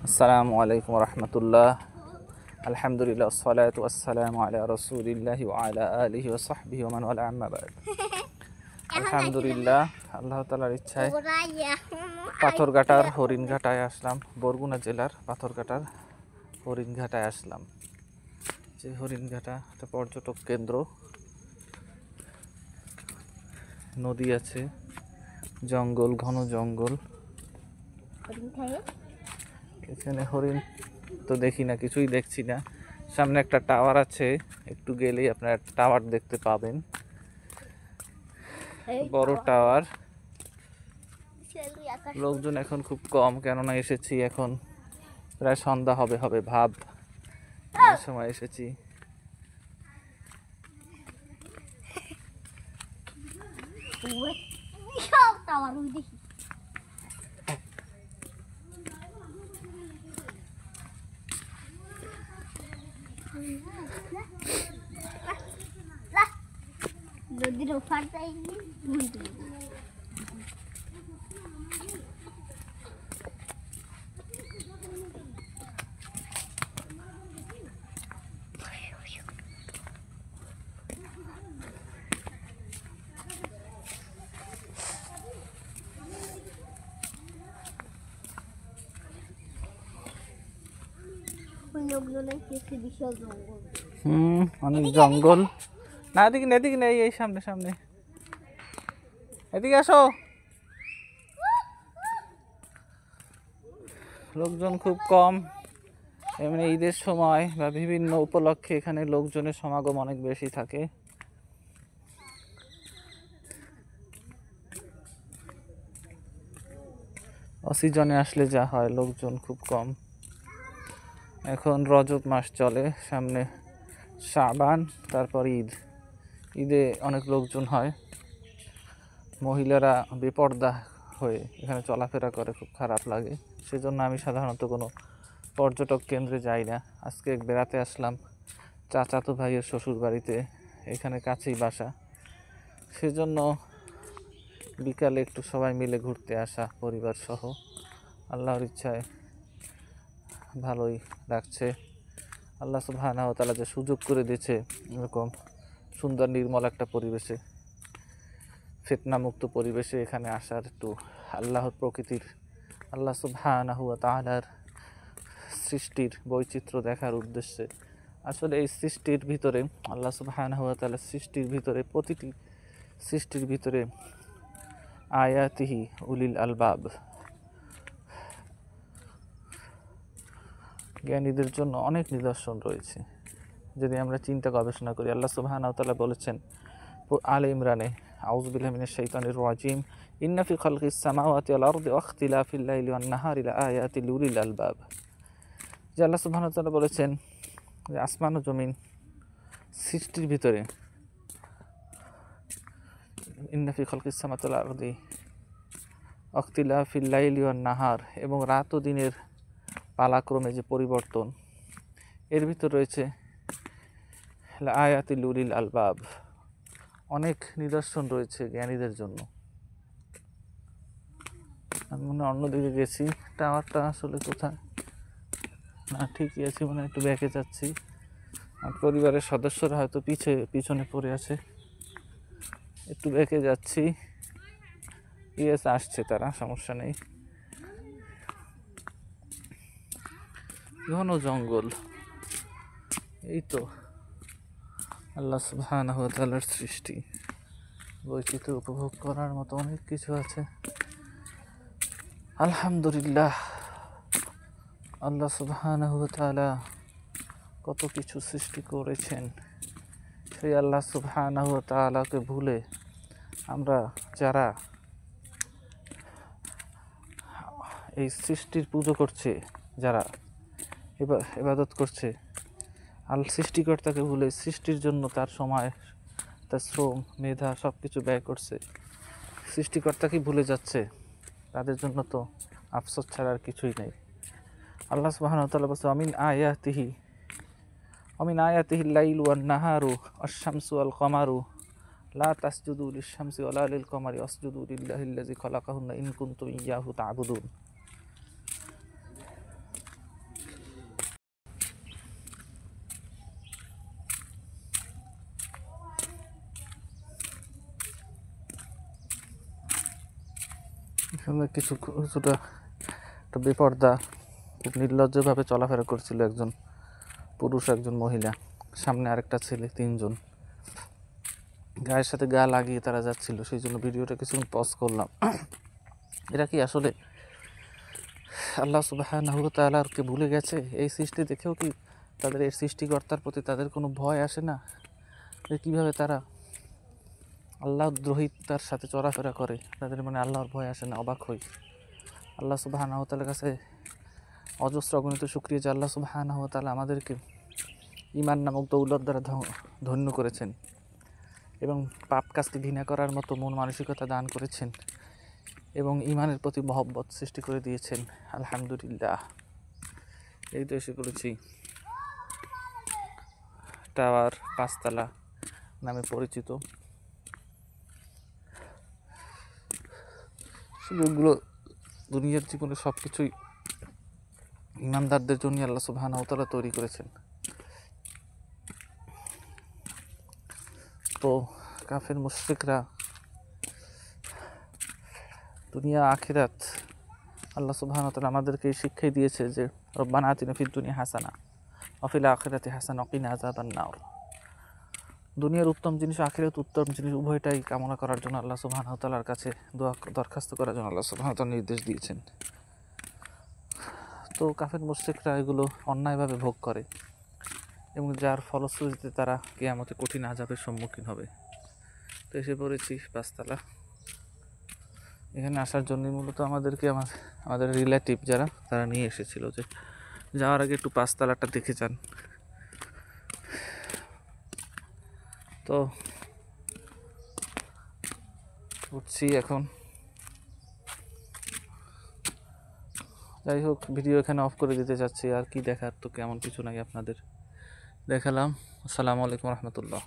আসসালামু আলাইকুম রহমতুল্লাহ। আলহামদুলিল্লাহ ওয়াসসালাতু ওয়াসসালামু আলা রাসূলিল্লাহি ওয়া আলা আলিহি ওয়া সাহবিহি ওয়া মান ওয়ালা আম্মা বা'দ। আলহামদুলিল্লাহ, আল্লাহ তাআলার ইচ্ছায় পাথরঘাটার হরিণঘাটায় আসলাম। বরগুনা জেলার পাথরঘাটার হরিণঘাটায় আসলাম। যে হরিণঘাটা একটা পর্যটক কেন্দ্র, নদী আছে, জঙ্গল, ঘন জঙ্গল। এখানে হরিণ তো দেখি না, কিছুই দেখছি না। সামনে একটা টাওয়ার আছে, একটু গেলেই আপনার টাওয়ার দেখতে পাবেন, বড় টাওয়ার। লোকজন এখন খুব কম, কেননা এসেছি এখন প্রায় সন্ধ্যা হবে হবে ভাব, এই সময় এসেছি। নদীর ওপার যাই বিশাল জঙ্গল। অনেক জঙ্গল। না এদিকে না, এদিকে নেই, এই সামনে সামনে, এদিকে আসো। লোকজন খুব কম, এমনি ঈদের সময় বা বিভিন্ন উপলক্ষে এখানে লোকজনের সমাগম অনেক বেশি থাকে। অসিজনে আসলে যা হয়, লোকজন খুব কম। এখন রজব মাস চলে, সামনে শাবান, তারপর ঈদ। ঈদে অনেক লোকজন হয়, মহিলারা বেপর্দা হয়ে এখানে চলাফেরা করে, খুব খারাপ লাগে। সেজন্য আমি সাধারণত কোনো পর্যটক কেন্দ্রে যাই না। আজকে বেড়াতে আসলাম চাচাতো ভাইয়ের শ্বশুর বাড়িতে, এখানে কাছেই বাসা। সেজন্য বিকালে একটু সবাই মিলে ঘুরতে আসা, পরিবার সহ। আল্লাহর ইচ্ছায় ভালোই লাগছে। আল্লাহ সুবহানাহু ওয়া তাআলা যে সুযোগ করে দিয়েছে এরকম সুন্দর নির্মল একটা পরিবেশে, ফিতনামুক্ত পরিবেশে এখানে আসার, একটু আল্লাহর প্রকৃতির, আল্লাহ সুবহানাহু ওয়া তাআলার সৃষ্টির বৈচিত্র্য দেখার উদ্দেশ্যে। আসলে এই সৃষ্টির ভিতরে, আল্লাহ সুবহানাহু ওয়া তাআলার সৃষ্টির ভিতরে, প্রতিটি সৃষ্টির ভিতরে আয়াতিহি উলিল আলবাব, জ্ঞানীদের জন্য অনেক নিদর্শন রয়েছে যদি আমরা চিন্তা গবেষণা করি। আল্লাহ সুবহানাহু ওয়া তাআলা বলেছেন আলে ইমরানে, আউযু বিল্লাহি মিনাশ শাইতানির রাজিম, ইন্না ফি খালকিস সামাওয়াতি ওয়াল আরদি ওয়া ইখতিলাফিল লাইলি ওয়ান নাহারি লাআয়াতিল লিউলিল আলবাব। যে আল্লাহ সুবহানাহু ওয়া তাআলা বলেছেন যে আসমান ও জমিন সৃষ্টির ভিতরে, ইন্না ফি খালকিস সামাওয়াতি ওয়াল আরদি ওয়া ইখতিলাফিল লাইলি ওয়ান নাহার, এবং রাত ও দিনের পালাক্রমে যে পরিবর্তন, এর ভিতর রয়েছে লাআয়াতিল লিউলিল আলবাব, অনেক নিদর্শন রয়েছে জ্ঞানীদের জন্য। আমি মনে হয় অন্যদিকে গেছি, টাওয়ারটা আসলে কোথায়, না ঠিকই আছি, মনে একটু ব্যাকে যাচ্ছি। আর পরিবারের সদস্যরা হয়তো পিছনে পড়ে আছে, একটু ব্যাকে যাচ্ছি। ইয়েস, আসছে তারা, সমস্যা নেই। ঘন জঙ্গল, এই তো আল্লাহ সুবহানাহু ওয়া তাআলার সৃষ্টি। বৈচিত্র্য উপভোগ করার মতো অনেক কিছু আছে। আলহামদুলিল্লাহ, আল্লাহ সুবহানাহু ওয়া তাআলা কত কিছু সৃষ্টি করেছেন। সেই আল্লাহ সুবহানাহু ওয়া তাআলাকে ভুলে আমরা যারা এই সৃষ্টির পুজো করছে, যারা ইবাদত করছে, সৃষ্টিকর্তাকে ভুলে সৃষ্টির জন্য তার সময়, তার শ্রম, মেধা সব কিছু ব্যয় করছে, সৃষ্টিকর্তাকে ভুলে যাচ্ছে, তাদের জন্য তো আফসোস ছাড়া আর কিছুই নেই। আল্লাহ সুবহানাহু ওয়া তাআলা বলেছে অমিন আয়াতিহিল লাইলু ওয়ান নাহারু ওয়াশ-শামসু ওয়াল কমারু লা তাসজুদু লিশ-শামসি ওয়ালা লিল কমারি ওয়াসজুদু লিল্লাহিল্লাযী খালাকাহুন্না ইন কুনতুম ইয়্যাহু তা'বুদুন। সামনে কিছুটা একটা বেপর্দা খুব নির্লজ্জভাবে চলাফেরা করছিল একজন পুরুষ, একজন মহিলা, সামনে আরেকটা ছেলে, তিনজন গায়ের সাথে গা লাগিয়ে তারা যাচ্ছিল। সেই জন্য ভিডিওটা কিছুক্ষণ পজ করলাম। এরা কি আসলে আল্লাহ সুবহানাহু ওয়া তাআলাকে ভুলে গেছে? এই সৃষ্টি দেখেও কি তাদের এই সৃষ্টিকর্তার প্রতি তাদের কোনো ভয় আসে না? যে কীভাবে তারা আল্লাহ দ্রোহিতার সাথে চলাফেরা করে, তাদের মানে আল্লাহর ভয় আসে না? অবাক হই। আল্লাহ সুবহানাহু ওয়া তাআলার কাছে অজস্র অগণিত শুকরিয়া যে আল্লাহ সুবহানাহু ওয়া তাআলা আমাদেরকে ঈমান নামক দৌলত দ্বারা ধন্য করেছেন এবং পাপ কাজকে ঘৃণা করার মতো মন মানসিকতা দান করেছেন এবং ঈমানের প্রতি মহব্বত সৃষ্টি করে দিয়েছেন। আলহামদুলিল্লাহ। এই তো এসে পড়েছি টাওয়ার 5 তলা নামে পরিচিত। সুযোগগুলো দুনিয়ার জীবনে সব কিছুই ইমানদারদের জন্য আল্লাহ সুবহানাহু ওয়া তাআলা তৈরি করেছেন। তো কাফের মুশরিকরা দুনিয়া আখিরাত আল্লাহ সুবহানাহু ওয়া তাআলা আমাদেরকে এই শিক্ষাই দিয়েছে যে রব্বানা আতিনা ফিদ দুনিয়া হাসানা ওয়া ফিল আখিরাতি হাসানা ওয়া কিনা আযাবান নার। দুনিয়ার উত্তম জিনিস, আখিরাত উত্তম জিনিস, উভয়টাই কামনা করার জন্য আল্লাহ সুবহানাহু ওয়া তাআলার কাছে দরখাস্ত করার জন্য আল্লাহ সুবহানাহু ওয়া তাআলা নির্দেশ দিয়েছেন। তো কাফের মুশরিকরা এগুলো অন্যায়ভাবে ভোগ করে এবং যার ফলশ্রুতিতে তারা কিয়ামতে কঠিন আযাবের সম্মুখীন হবে। তো এসে পড়েছি 5 তলা। এখানে আসার জন্য মূলত আমাদের রিলেটিভ যারা, তারা নিয়ে এসেছিল যে যাওয়ার আগে একটু 5 তলাটা দেখে যান। তো উঠছি এখন। যাই হোক, ভিডিও এখানে অফ করে দিতে চাচ্ছি। আর কি দেখার, তো কেমন কিছু নাই, আপনাদের দেখালাম। আসসালামু আলাইকুম রহমতুল্লাহ।